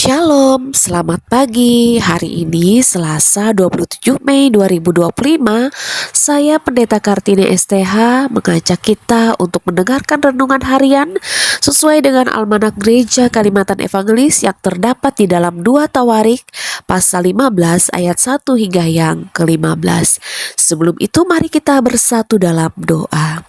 Shalom, selamat pagi. Hari ini Selasa 27 Mei 2025. Saya Pendeta Kartini STH mengajak kita untuk mendengarkan renungan harian sesuai dengan Almanak Gereja Kalimantan Evangelis yang terdapat di dalam 2 Tawarik pasal 15 ayat 1 hingga yang ke-15. Sebelum itu mari kita bersatu dalam doa.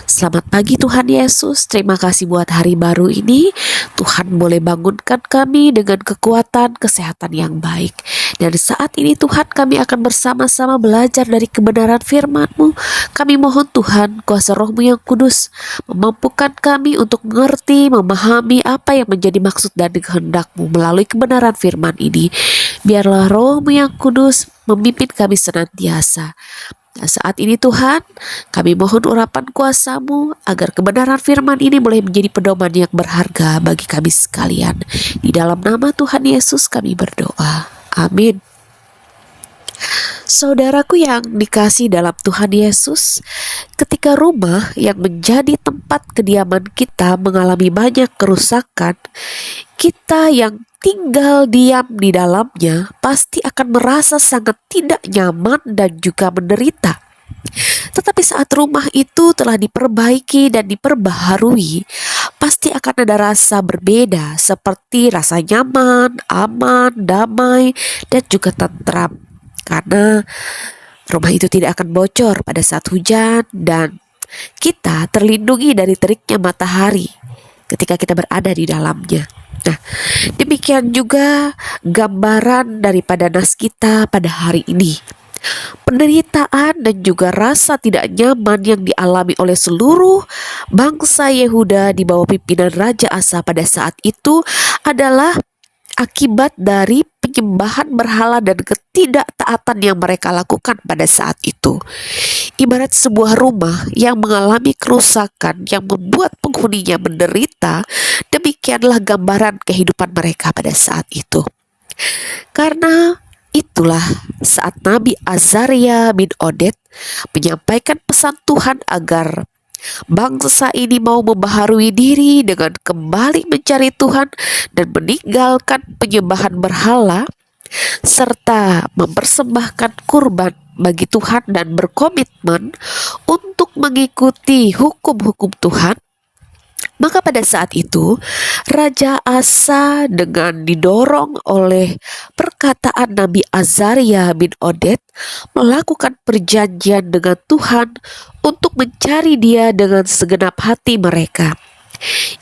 Selamat pagi Tuhan Yesus, terima kasih buat hari baru ini. Tuhan boleh bangunkan kami dengan kekuatan kesehatan yang baik. Dan saat ini Tuhan kami akan bersama-sama belajar dari kebenaran firman-Mu. Kami mohon Tuhan kuasa Roh-Mu yang kudus memampukan kami untuk mengerti, memahami apa yang menjadi maksud dan kehendak-Mu melalui kebenaran firman ini. Biarlah Roh-Mu yang kudus memimpin kami senantiasa. Nah, saat ini Tuhan, kami mohon urapan kuasa-Mu agar kebenaran firman ini boleh menjadi pedoman yang berharga bagi kami sekalian. Di dalam nama Tuhan Yesus kami berdoa. Amin. Saudaraku yang dikasih dalam Tuhan Yesus, ketika rumah yang menjadi tempat kediaman kita mengalami banyak kerusakan, kita yang tinggal diam di dalamnya pasti akan merasa sangat tidak nyaman dan juga menderita. Tetapi saat rumah itu telah diperbaiki dan diperbaharui, pasti akan ada rasa berbeda seperti rasa nyaman, aman, damai, dan juga tentram. Karena rumah itu tidak akan bocor pada saat hujan dan kita terlindungi dari teriknya matahari ketika kita berada di dalamnya. Nah, demikian juga gambaran daripada nas kita pada hari ini. Penderitaan dan juga rasa tidak nyaman yang dialami oleh seluruh bangsa Yehuda di bawah pimpinan Raja Asa pada saat itu adalah akibat dari penyembahan berhala dan ketidaktaatan yang mereka lakukan pada saat itu. Ibarat sebuah rumah yang mengalami kerusakan yang membuat penghuninya menderita, demikianlah gambaran kehidupan mereka pada saat itu. Karena itulah saat Nabi Azaria bin Oded menyampaikan pesan Tuhan agar bangsa ini mau membaharui diri dengan kembali mencari Tuhan dan meninggalkan penyembahan berhala serta mempersembahkan kurban bagi Tuhan dan berkomitmen untuk mengikuti hukum-hukum Tuhan. Maka pada saat itu Raja Asa dengan didorong oleh perkataan Nabi Azaria bin Oded melakukan perjanjian dengan Tuhan untuk mencari Dia dengan segenap hati mereka.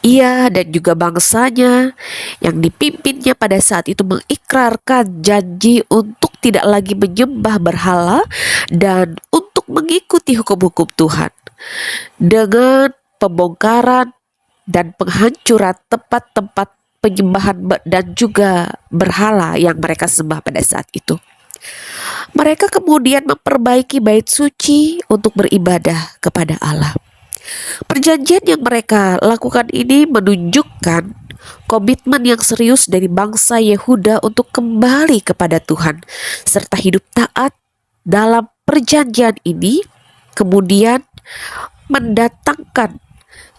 Ia dan juga bangsanya yang dipimpinnya pada saat itu mengikrarkan janji untuk tidak lagi menyembah berhala dan untuk mengikuti hukum-hukum Tuhan. Dengan pembongkaran dan penghancuran tempat-tempat penyembahan dan juga berhala yang mereka sembah pada saat itu. Mereka kemudian memperbaiki bait suci untuk beribadah kepada Allah. Perjanjian yang mereka lakukan ini menunjukkan komitmen yang serius dari bangsa Yehuda untuk kembali kepada Tuhan serta hidup taat dalam perjanjian ini, kemudian mendatangkan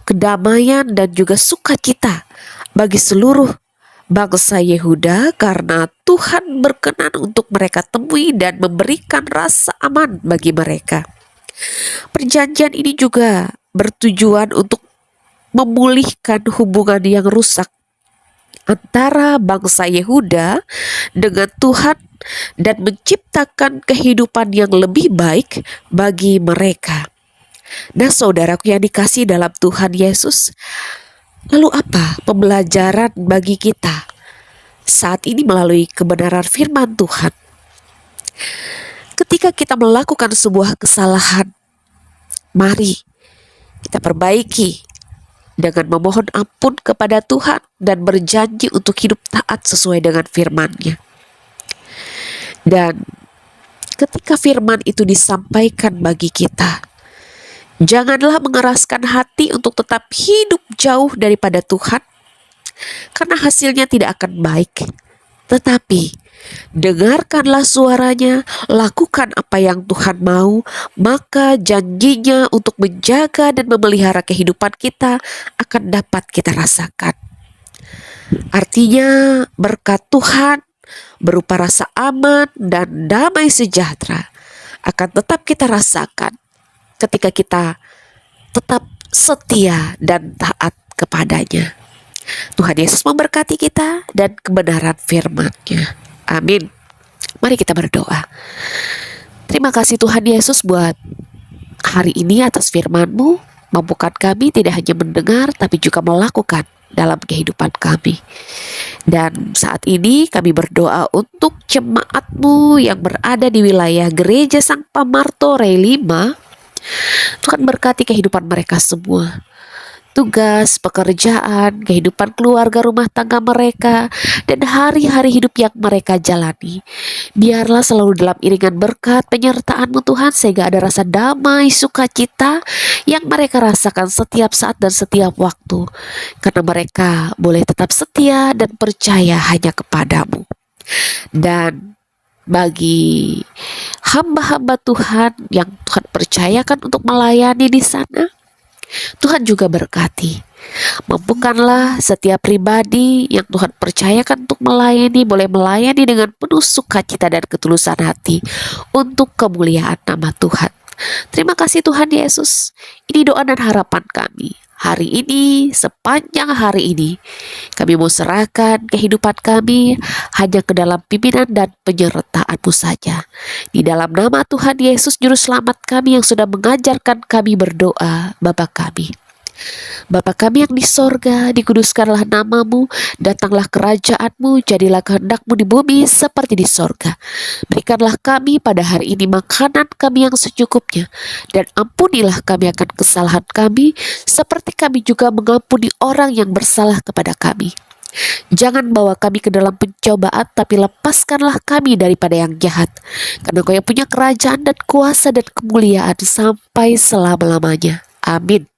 kedamaian dan juga sukacita bagi seluruh bangsa Yehuda karena Tuhan berkenan untuk mereka temui dan memberikan rasa aman bagi mereka. Perjanjian ini juga bertujuan untuk memulihkan hubungan yang rusak antara bangsa Yehuda dengan Tuhan dan menciptakan kehidupan yang lebih baik bagi mereka. Nah, saudaraku yang dikasihi dalam Tuhan Yesus, lalu apa pembelajaran bagi kita saat ini melalui kebenaran firman Tuhan? Ketika kita melakukan sebuah kesalahan, mari kita perbaiki dengan memohon ampun kepada Tuhan dan berjanji untuk hidup taat sesuai dengan firman-Nya. Dan ketika firman itu disampaikan bagi kita, janganlah mengeraskan hati untuk tetap hidup jauh daripada Tuhan, karena hasilnya tidak akan baik. Tetapi dengarkanlah suaranya, lakukan apa yang Tuhan mau, maka janjinya untuk menjaga dan memelihara kehidupan kita akan dapat kita rasakan. Artinya berkat Tuhan berupa rasa aman dan damai sejahtera akan tetap kita rasakan ketika kita tetap setia dan taat kepadanya. Tuhan Yesus memberkati kita dan kebenaran firman-Nya. Amin. Mari kita berdoa. Terima kasih Tuhan Yesus buat hari ini atas firman-Mu. Mampukan kami tidak hanya mendengar tapi juga melakukan dalam kehidupan kami. Dan saat ini kami berdoa untuk jemaat-Mu yang berada di wilayah Gereja Sang Pamarto Rei 5. Tuhan berkati kehidupan mereka semua. Tugas, pekerjaan, kehidupan keluarga rumah tangga mereka, dan hari-hari hidup yang mereka jalani. Biarlah selalu dalam iringan berkat penyertaan-Mu Tuhan, sehingga ada rasa damai, sukacita yang mereka rasakan setiap saat dan setiap waktu. Karena mereka boleh tetap setia dan percaya hanya kepada-Mu. Dan bagi hamba-hamba Tuhan yang Tuhan percayakan untuk melayani di sana, Tuhan juga berkati. Mampukanlah setiap pribadi yang Tuhan percayakan untuk melayani boleh melayani dengan penuh sukacita dan ketulusan hati untuk kemuliaan nama Tuhan. Terima kasih Tuhan Yesus. Ini doa dan harapan kami. Hari ini, sepanjang hari ini, kami mau serahkan kehidupan kami hanya ke dalam pimpinan dan penyertaan-Mu saja. Di dalam nama Tuhan Yesus Juru Selamat kami yang sudah mengajarkan kami berdoa, Bapa kami. Bapa kami yang di sorga, dikuduskanlah nama-Mu, datanglah kerajaan-Mu, jadilah kehendak-Mu di bumi seperti di sorga. Berikanlah kami pada hari ini makanan kami yang secukupnya, dan ampunilah kami akan kesalahan kami, seperti kami juga mengampuni orang yang bersalah kepada kami. Jangan bawa kami ke dalam pencobaan, tapi lepaskanlah kami daripada yang jahat. Karena Kau yang punya kerajaan dan kuasa dan kemuliaan sampai selama-lamanya. Amin.